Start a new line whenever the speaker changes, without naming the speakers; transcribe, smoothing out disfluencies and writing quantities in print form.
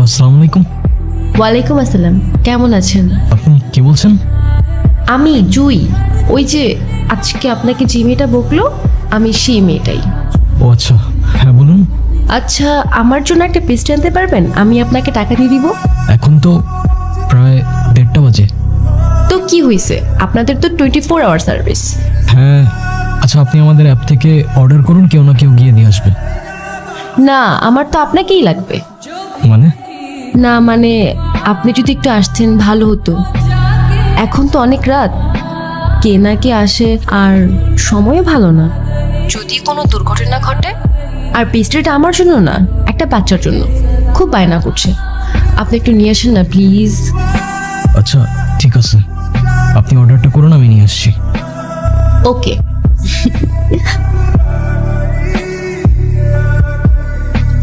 আসসালামু আলাইকুম।
ওয়ালাইকুম আসসালাম, কেমন আছেন?
আপনি কে বলছেন?
আমি জুই, ওই যে আজকে আপনাকে যে মেয়েটা বকলো আমি সেই মেয়েটাই।
ও আচ্ছা, হ্যাঁ বলুন।
আচ্ছা, আমার জন্য একটা পেস্ট আনতে পারবেন? আমি আপনাকে টাকা দিয়ে দিব।
এখন তো প্রায় 1:30 বাজে।
তো কি হয়েছে, আপনাদের তো 24 আওয়ার সার্ভিস।
হ্যাঁ আচ্ছা, আপনি আমাদের অ্যাপ থেকে অর্ডার করুন, কেউ না কেউ গিয়ে দিয়ে আসবে।
না, আমার তো আপনাকেই লাগবে।
মানে?
না মানে, আপনি যদি একটু আসতেন ভালো হতো। এখন তো অনেক রাত, কে না কে আসে, আর সময়ও ভালো না। যদি কোনো দুর্ঘটনা ঘটে। আর পেস্ট্রিটা আমার জন্য না, একটা বাচ্চার জন্য, খুব বায়না করছে। আপনি একটু নিয়ে আসেন না প্লিজ।
আচ্ছা ঠিক আছে, আপনি অর্ডারটা করুন, আমি নিয়ে আসছি।
ওকে।